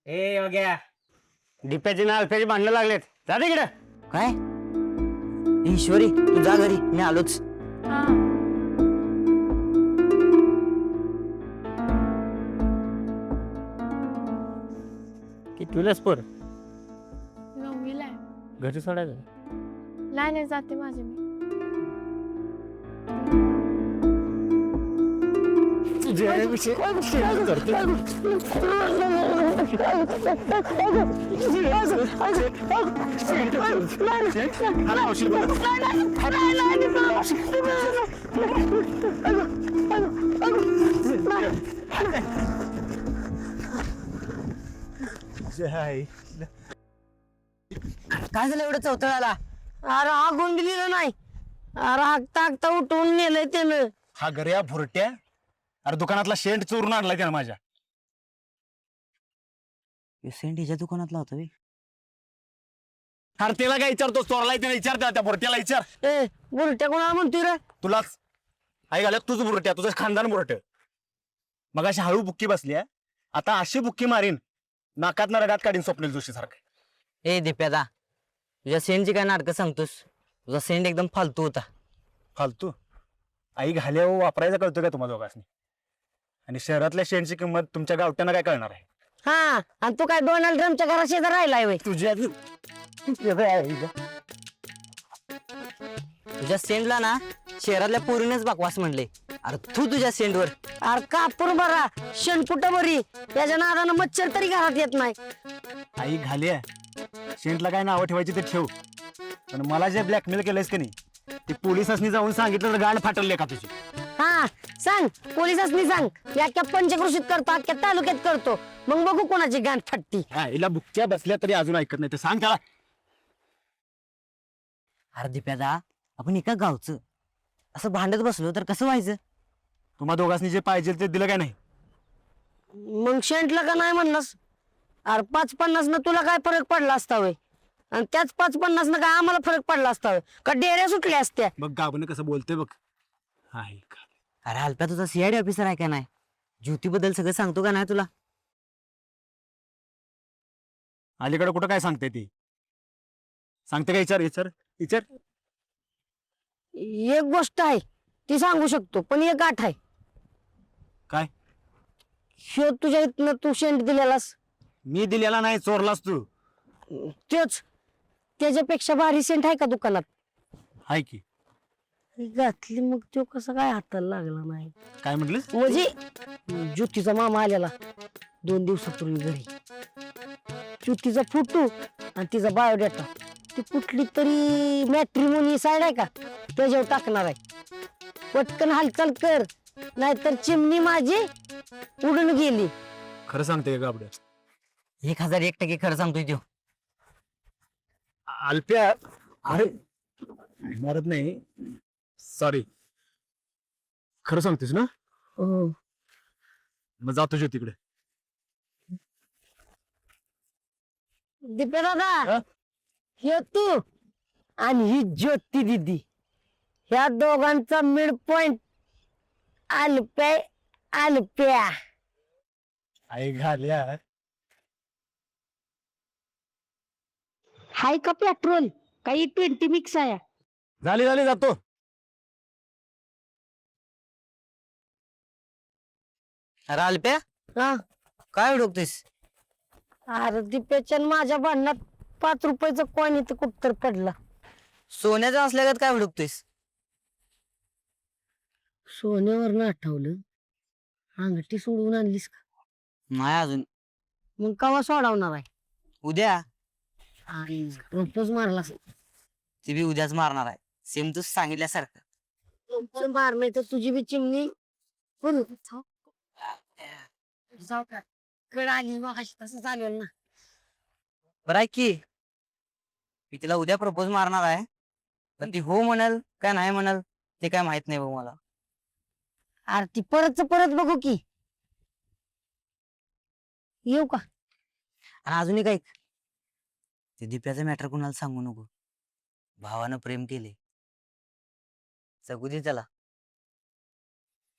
ए योग्या डिप्याची ना अल्फ्याची भांडणं लागलेत जा तिकडे. काय ईश्वरी तू जा घरी मी आलोच. हा कितवीला स्पोर 9वीला आहे. घरी सोडायचं. नाही नाही जाते माझे मी. काय झालं एवढं चौथळाला? अरे हाकून दिलेलं नाही. अरे हाकता हाकता उठवून नेलंय त्यानं. हा गऱ्या भुरट्या अरे दुकानातला शेंट चोरून आणलाय त्यानं माझ्या. सेंट हिच्या दुकानातला होता बे. अरे त्याला काय विचारतो चोरलाय त्याला विचार त्या भुरट्याला विचार. ए बुरट्या कोणाला म्हणतोय रे? तुलाच आई घालत तुझं बुरट्या तुझं खानदान बुरट. मग अशी हळू बुक्की बसली आता अशी बुक्की मारीन नाकात ना रगात काढीन स्वप्नील जोशी सारखं. ए दिप्यादा तुझ्या सेंटची काय नाटकं सांगतोस? तुझा सेंट एकदम फालतू होता. फालतू आई घाल्यावर वापरायचं कळतं का तुम्हाला दोघांनी? आणि शहरातल्या शेंटची किंमत तुमच्या गावट्यानं काय कळणार आहे? हा आणि तू काय डोनाल्ड ट्रम्पच्या घरा शेजार राहिलाय वय? तुझ्या तुझ्या सेंटला ना शहरातल्या पोरीनेच बाकवास म्हणले. अरे तू तुझ्या सेंटवर. अरे कापूर बरा शेणकुट बरी त्याच्या नादानं मच्छर तरी घरात येत नाही. आई घाल्या शेंटला काय नावं ठेवायची ते ठेव. पण मला जे ब्लॅकमेल केलंयस का नाही ते पोलिसांनी जाऊन सांगितलं तर गांड फाटलले का तुझी? हा सांग पोलिसांनी सांग. मी अख्ख्या पंचकृषीत करतो अख्ख्या तालुक्यात करतो मग बघू कोणाची गांठ फाटती. हिला बुक्क्या बसल्या तरी अजून ऐकत नाही ते सांग त्याला. अरे दिप्यादा आपण एका गावचं असं भांडत बसलो तर कसं व्हायचं? तुम्हा दोघांनी जे पाहिजे ते दिलं काय नाही? मग शेंटला का नाही म्हणलास? अरे 5-50 न तुला काय फरक पडला असता वय? आणि त्याच 5-50 न काय आम्हाला फरक पडला असता वय? का डेऱ्या सुटल्या असत्या? बघ गाबन कसं बोलतोय बघ. अरे हलप्या तुझा सीआयडी ऑफिसर आहे का नाही? ज्योती बद्दल सगळं सांगतो का नाही तुला? अलीकडे कुठं काय सांगते ती? सांगते का? विचार विचार विचार. एक गोष्ट आहे ती सांगू शकतो पण एक गाठ आहे. काय? शो तुझ्या इथनं तू शेंट दिलेलास मी दिलेला नाही चोरलास तू. तोच त्याच्यापेक्षा भारी सेंट आहे का दुकानात? हाय की. घातली मग तो कसा काय हाताला लागला नाही? काय म्हटलीस? म्हणजे ज्योतीचा मामा आलेला 2 दिवसापूर्वी घरी. ज्योतीचा फोटो आणि तिचा बायोडेटा ती कुठली तरी मॅट्रिमोनी साईड आहे का त्याच्यावर टाकणार आहे. पटकन हालचाल कर नाहीतर चिमणी माझी उडून गेली. खरं सांगते का गाबड्या? 1001% खरं सांगतोय तो. अल्प्या अरे मारत नाही सॉरी. खरं सांगतेस ना? हो. मग जातो जो तिकडे. दिप्या दादा हे तू आणि ही ज्योती दिदी ह्या दोघांचा मिड पॉइंट अल्प्या. आई घाल्या हाय का पेट्रोल काही 20 मिक्स आहे? झाली झाली जातो. अरे अल्प्या हा काय उडकतेस? अरे दिप्याच्या माझ्या भांडणात 5 रुपयाचा कॉइन इथं कुठं तर पडला. सोन्याचं असल्यागत काय उडकतेस? सोन्यावर आठवलं अंगठी सोडवून आणलीस का? नाही अजून. मग कवा सोडवणार आहे? उद्या. आणि प्रपोज मारला ती बी उद्याच मारणार आहे सेम तू सांगितल्यासारखं. मार नाही तर तुझी बी चिमणी जाऊ का कड आली मग तसं चालेल ना. बरं आहे की मी तिला उद्या प्रपोज मारणार आहे पण ती हो म्हणाल काय नाही म्हणाल ते काय माहित नाही बघ मला. अरे ती परत बघू की. येऊ का? आणि अजून एक ऐक ते दिप्याचं मॅटर कुणाला सांगू नको. भावानं प्रेम केले जगू दे त्याला.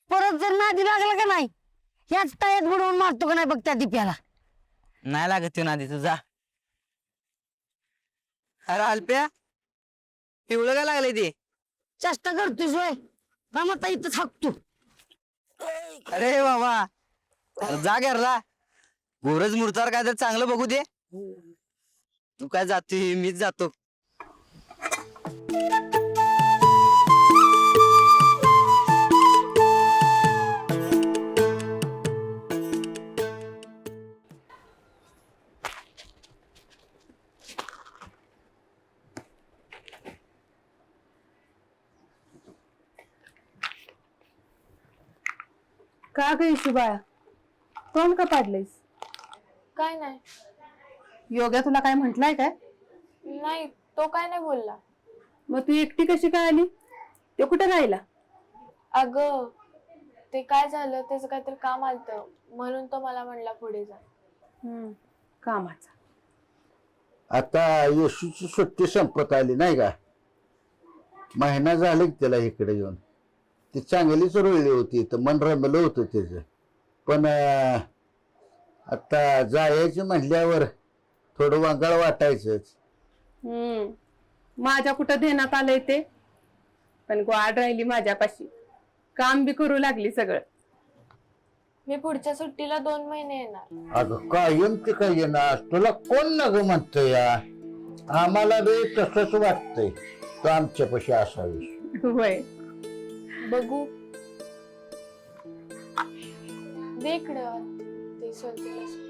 परत जर नादी लागला का नाही ह्याच टायात बुडवून मारतो का नाही बघ त्या दिप्याला. नाही लागत ते नादी तुझा. अरे अल्प्या पिवळं काय लागलंय ते? चेष्टा करतोय सोय आता इथं थांबतो. अरे बाबा अरे जा घरला. गोरज मुहूर्तावर काय तर चांगलं बघू दे. तू काय जातोय मीच जातो. का ग इशू बाळा कोण का पाडलेस? काय नाही. योग्या तुला काय म्हंटलाय काय? नाही, तो काय नाही बोलला. मग तू एकटी कशी काय आली? तो कुठे राहिला? अगं ते काय झालं, त्याचं काहीतरी काम आलतं म्हणून तो मला म्हणला पुढे जा. कामाचा. आता येशूची सुट्टी संपत आली नाही का? महिना झाला की त्याला इकडे येऊन. ती चांगलीच रोळली होती तर मन रमलं होतं त्याचं. पण आता जायचं म्हणल्यावर थोडं वांगाळ वाटायचंच. माझ्या कुठं ध्यानात आलंय ते, पण ग्वाड राहिली माझ्यापाशी. काम बी करू लागली सगळं. मी पुढच्या सुट्टीला 2 महिने येणार. अगं कायम ते काय येणार? तुला कोण न ग म्हणतं या? आम्हाला बी तसंच वाटतंय तू आमच्यापाशी असावी. होय. बघू दे इकडं ते सोलतीला.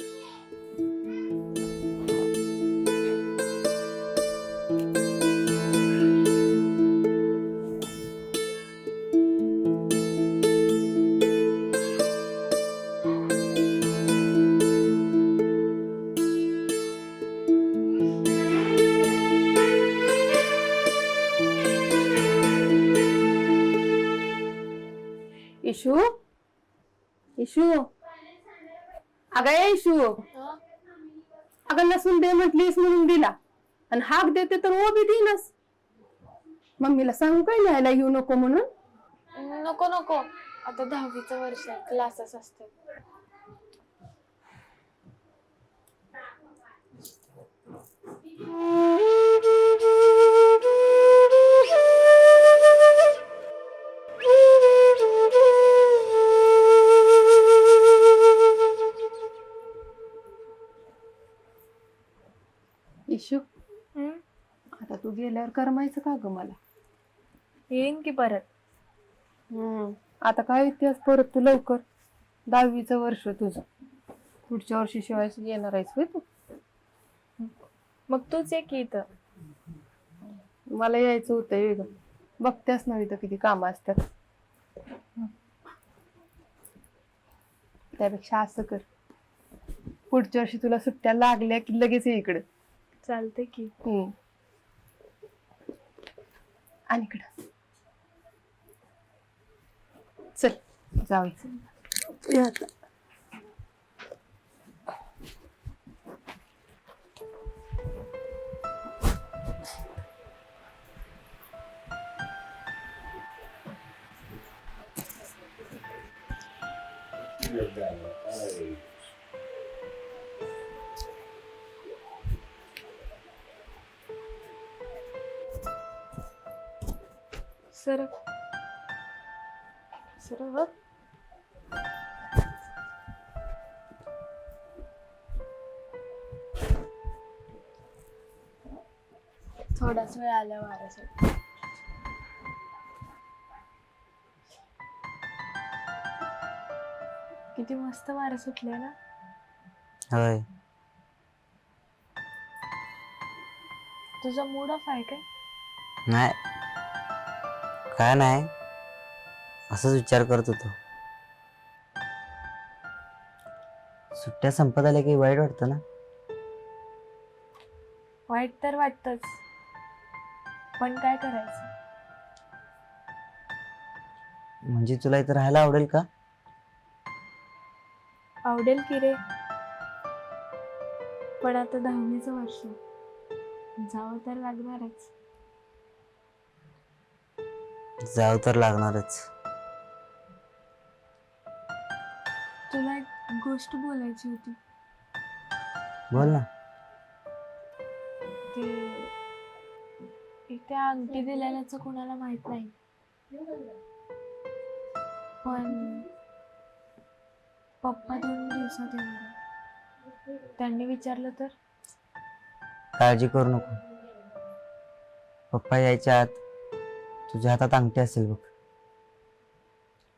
इशू इशू अगं ए इशू, हा? अगं लसूण दे म्हटलीस म्हणून दिला आणि हाक देते तर ओ बी देईनस. मम्मीला सांगू काय लिहायला येऊ नको म्हणून? नको नको, आता 10वीचं वर्ष आहे, क्लासेस असते. इशू आता तू गेल्यावर करमायचं का ग मला? येईन की परत. आता काय इतिहास परत तू लवकर. 10वीचं वर्ष तुझं. पुढच्या वर्षी शिवाय येणार आहेस होय तू? मग तूच ये की इथं. मला यायचं होतं वेगळं. बघतेस ना इथं किती कामं असतात. त्यापेक्षा असं कर, पुढच्या वर्षी तुला सुट्ट्या लागल्या की लगेच ये इकडं. चालते की. आणि इकडं चल जाऊया. या आता. सरक सरक. थोडाच वेळ आला वाऱ्यासाठी. किती मस्त वारं सुटले ना. होय. तुझा मूड ऑफ आहे काय? नाही काय नाही, असंच विचार करत होतो. सुट्ट्या संपत आल्या की वाईट वाटतं ना. वाईट तर वाटतच, पण काय करायचं. म्हणजे तुला इथं राहायला आवडेल का? आवडेल की रे, पण आता 10वीचं वर्ष, जावं तर लागणारच. जाऊ तर लागणारच. तुला एक गोष्ट बोलायची होती. बोल ना. ते इथे अंगठी दिलेल्याचं कोणाला माहित नाही, पण पप्पा 2 दिवसात येणार. त्यांनी विचारलं तर? काळजी करू नको. पप्पा यायच्या आत तुझ्या हातात अंगठी असेल बघ.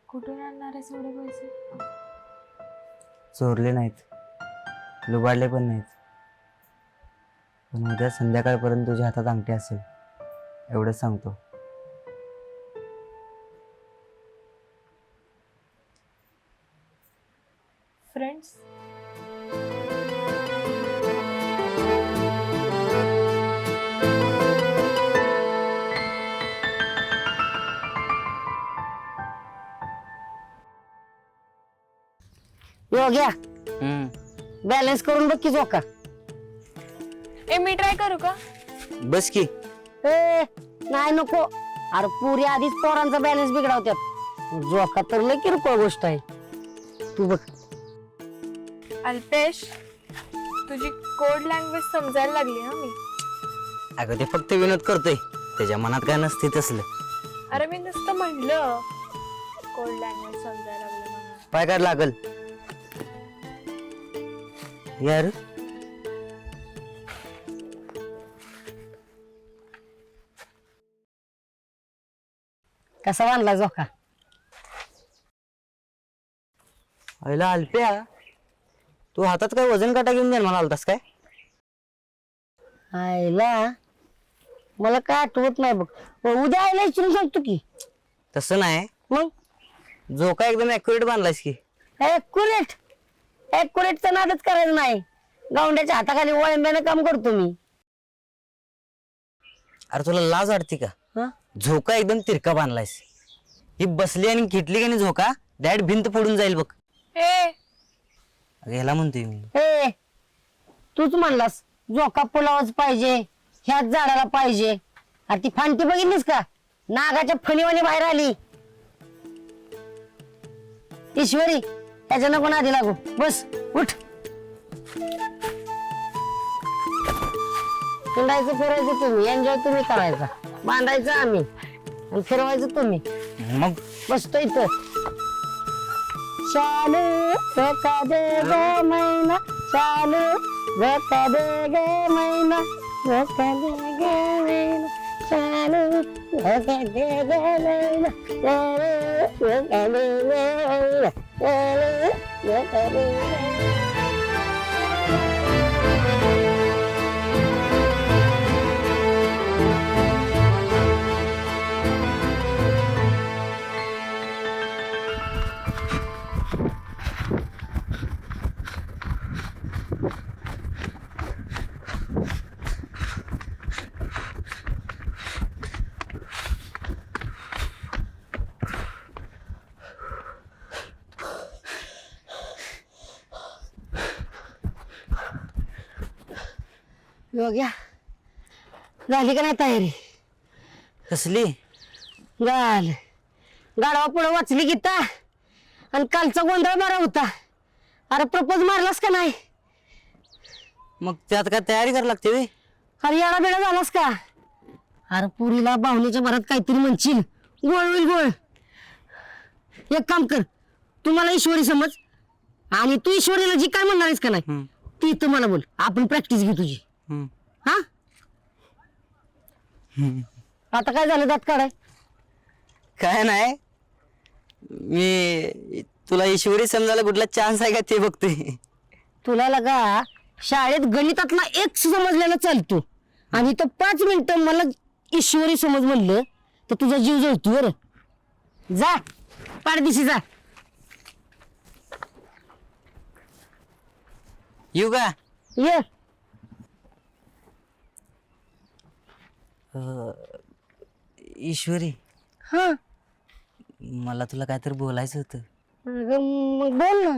कुठून आणणार आहे एवढे पैसे? चोरले नाहीत, लुबाडले पण नाहीत, पण उद्या संध्याकाळपर्यंत तुझ्या हातात अंगठी असेल एवढं सांगतो. फ्रेंड्स, योग्या बॅलन्स करून बघ की जोका. मी ट्राय करू का? बस की. ए नाही नको. अरे पुरी आधीच पोरांचा बॅलन्स बिघडवतात. जोका तर लय किरकोळ गोष्ट आहे. तू बघ. अल्पेश, तुझी कोड लँग्वेज समजायला लागली हा मी. अगं ते फक्त विनोद करतोय, त्याच्या मनात काय नसते तसलं. अरे मी नुसतं म्हणलं कोड लँग्वेज समजायला लागलं म्हणून. पाय काढ लागल यार. कसा बांधला जोका? आईला अल्प्या, तू हातात काय वजन काटा घेऊन जाईल म्हणाल तस काय? आईला मला काय आठवत नाही बघ. उद्या आईला विचारून सांगतो की. तसं नाही, मग झोका एकदम ऍक्युरेट बांधलायस की. ऍक्युरेटचा नादच करायचं नाही. गावंड्याच्या हाताखाली वळंब्यानं काम करतो मी. अरे तुला लाज वाटते का? हं? झोका एकदम तिरका बांधलायस. ही बसली आणि घेतली की नाही झोका, डॅड भिंत फोडून जाईल बघ. याला म्हणतोय मी. ए तूच म्हणलास जोका पुलावच पाहिजे, ह्याच झाडाला पाहिजे. अरे ती फांटी बघितलीस का? नागाच्या फणीवाणी बाहेर आली. ईश्वरी, त्याच्या नको नादी लागू. बस उठ. फिरायचं फिरायचं तुम्ही, एन्जॉय तुम्ही करायचा. बांधायचं आम्ही आणि फिरवायचं तुम्ही. मग बसतो इथं. चालू धोका दे ग मैना, चालू धोका दे ग मैना, धोका दे ग मैना, चालू धोका दे ग मैना, चालू धोका दे ग मैना, चालू धोका दे ग मैना. योग्या झाली का नाही तयारी? कसली? झाल. गाडवा पुढे वाचली गीता आणि कालचा गोंधळ बरा होता. अरे प्रपोज मारलास का नाही? मग त्यात काय तयारी करायला लागते बे? अरे याला बेडा झालास का? अरे पुरीला बाहुलीच्या भरात काहीतरी म्हणशील, गोळ होईल गोळ. एक काम कर, तू मला ईश्वरी समज आणि तू ईश्वरीला जी काय म्हणणार आहेस का नाही ती इथं मला बोल. आपण प्रॅक्टिस घेऊ तुझी. हा आता काय झालं दात काढाय? काय नाही, मी तुला ईश्वरी समजायला कुठला चान्स आहे का ते बघतोय. तुला लगा शाळेत गणितातला एक समजलेला चालतो आणि तर 5 मिनिटं मला ईश्वरी समज म्हणलं तर तुझा जीव जळतो. बरं जा पारदिशी जा. येऊ का? ये. ईश्वरी, हा मला तुला काहीतरी बोलायचं होतं. अगं मग बोल ना.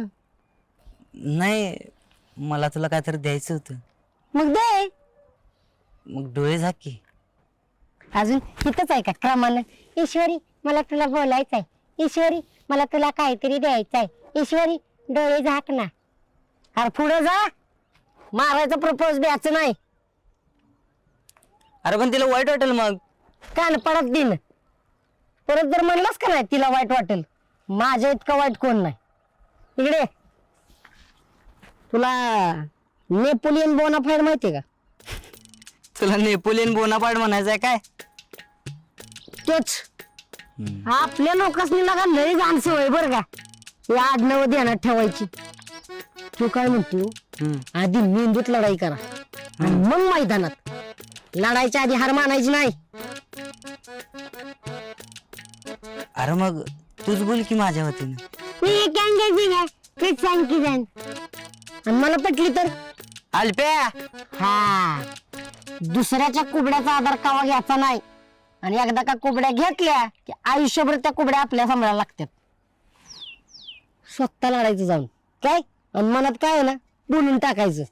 नाही, मला तुला काहीतरी द्यायचं होतं. मग दे. मग डोळे झाक की. अजून इथंच आहे का क्रमानं? ईश्वरी मला तुला बोलायचंय, ईश्वरी मला तुला काहीतरी द्यायचंय, ईश्वरी डोळे झाक ना. अरे पुढे जा. मारायचा प्रपोज द्यायचं नाही. अरे पण तिला वाईट वाटेल मग. कान पडत दिन. परत जर म्हणलास का नाही तिला वाईट वाटेल, माझ्या इतका वाईट कोण नाही. इकडे तुला नेपोलियन बोनाफाईड माहितीये का? तुला नेपोलियन बोनापार्ट म्हणायचंय काय? तोच. आपल्या लोकांनी लागा लय घाण सवय बरं का, हे आडनाव ध्यानात ठेवायची. तू काय म्हणतो, आधी मेंदूत लढाई करा आणि मग मैदानात. लढायच्या आधी हार मानायची नाही. अरे मग तूच बोल की माझ्या वतीनं. आणि मला पटली तर अल्प्या हा, दुसऱ्याच्या कुबड्याचा आधार कावा घ्यायचा नाही. आणि एकदा का कुबड्या घेतल्या की आयुष्यभर त्या कुबड्या आपल्या सांभाळायला लागतात. स्वतः लढायचं जाऊन काय, आणि मनात काय आहे ना बोलून टाकायचं.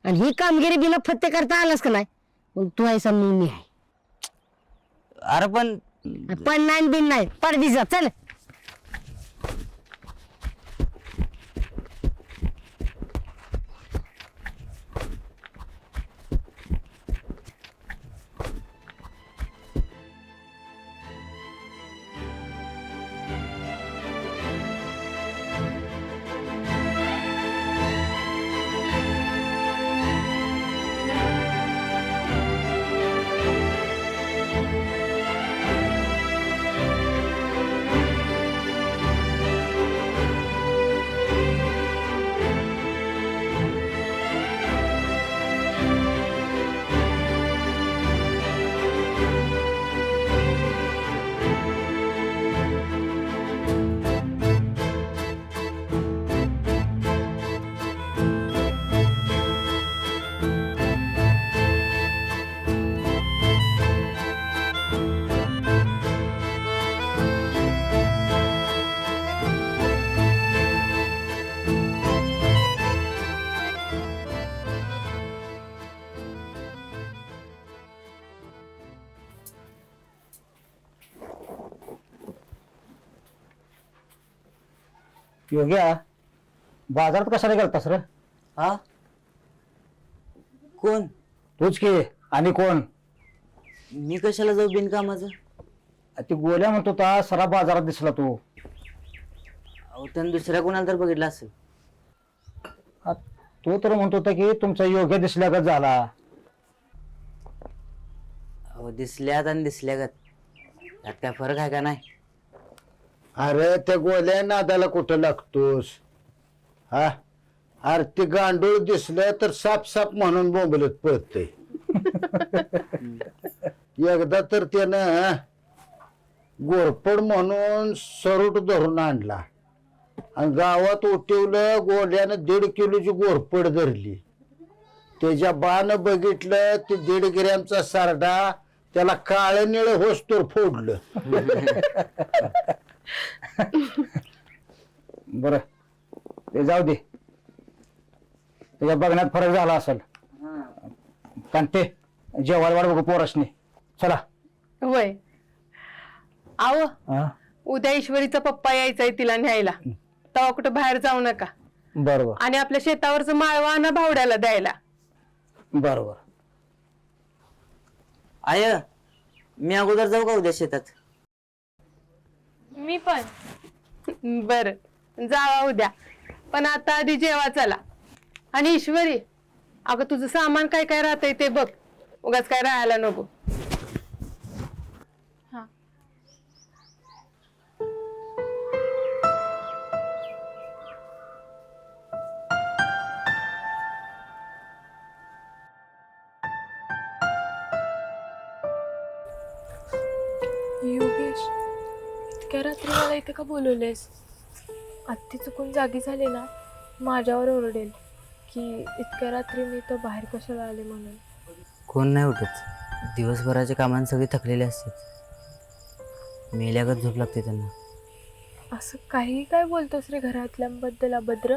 आणि ही कामगिरी बिना फत्ते करता आलास का नाही, मग तू आहे समजून मी आहे. अरे पण पण नाही बिन नाही पडदिसा चल. योग्या बाजारात कशाला गेलतास रे? हा कोण? तूच की, आणि कोण? मी कशाला जाऊ बिनकामाचं? ती गोल्या म्हणतो ता सरा बाजारात दिसला तू. अहो त्यानं दुसऱ्या कोणाला तर बघितलं असेल. तो तर म्हणत होता की तुमचा योग्य दिसल्यागत झाला. अहो दिसल्यात आणि दिसल्यागत त्यात काय फरक आहे का नाही? अरे त्या गोल्या नादाला कुठं लागतोस? हा, अरे ते गांडूळ दिसलं तर साप साप म्हणून बोंबलत पळतय. एकदा तर त्यानं गोरपड म्हणून सरूट धरून आणला आणि गावात उठवलं. गोल्यानं 1.5 किलोची गोरपड धरली. त्याच्या बाण बघितलं ते 1.5 ग्रॅमचा सारडा त्याला काळ निळ होस्तोर फोडलं. बर ते जाऊ दे, तुझ्या बघण्यात फरक झाला असेल. कांते जेवायला वाढ बघू पोरासनी. चला. वय आव, हा, उद्या ईश्वरीचा पप्पा यायचाय तिला न्यायला. तेव्हा कुठं बाहेर जाऊ नका. बरोबर आणि आपल्या शेतावरचं माळवा आणा भावड्याला द्यायला. बरोबर. आय मी अगोदर जाऊ का उद्या शेतात? मी पण. बर जावा उद्या, पण आता आधी जेवा चला. आणि ईश्वरी, अगं तुझं सामान काय काय राहतंय ते बघ, उगाच काय राहायला नको. हा. योगेश, इतक्या रात्री मला इथे का बोलवलेस? आत्ती चुकून जागी झाली ना, माझ्यावर ओरडेल की इतक्या रात्री मी तर बाहेर कशाला आले म्हणून. कोण नाही उठत. दिवसभराच्या कामांनी सगळे थकलेले असतात. मेल्यागत झोप लागते त्यांना. असं काही काय बोलतोस रे घरातल्यांबद्दल अभद्र?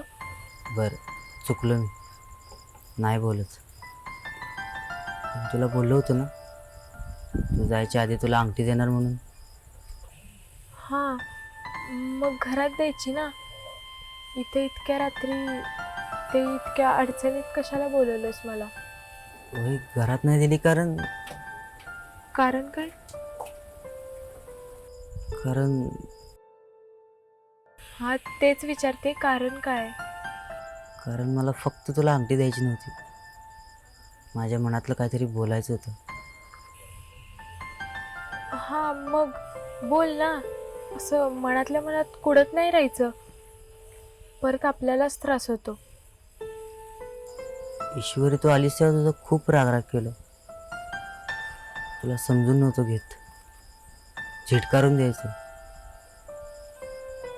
बर चुकलो मी, नाही बोलत. पण तुला बोललो होतो ना तू जायच्या आधी तुला अंगठी देणार म्हणून. हां, मग घरात द्यायची ना. इथे इतक्या रात्री ते इतक्या अडचणीत कशाला बोलवलंस मला? वही घरात नाही दिली कारण कारण काय? कारण हा तेच विचारते, कारण काय? कारण मला फक्त तुला अंगठी द्यायची नव्हती, माझ्या मनातलं काहीतरी बोलायचं होतं. हा मग बोल ना, असं मनातल्या मनात कुडत नाही राहायचं, परत आपल्यालाच त्रास होतो. ईश्वरी, तू आलीस तेव्हा तुझं खूप रागराग केलं, तुला समजून नव्हतं घेत, झिटकारून द्यायचं.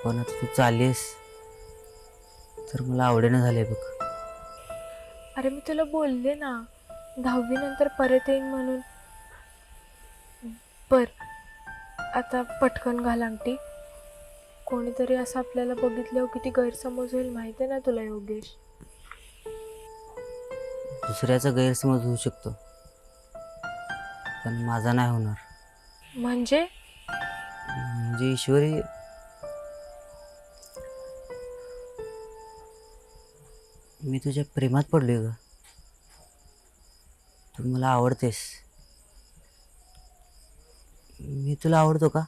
पण आता तू चाललीस तर मला आवडेना झालंय बघ. अरे मी तुला बोलले ना 10वी नंतर परत येईन म्हणून. बर आता पटकन घाल अंगठी, कोणीतरी असं आपल्याला बघितल्यावर किती गैरसमज होईल माहिती आहे ना तुला योगेश. दुसऱ्याचा गैरसमज होऊ शकतो, पण माझा नाही होणार. म्हणजे म्हणजे ईश्वरी, मी तुझ्या प्रेमात पडलोय ग. तू मला आवडतेस. मी तुला आवडतो का?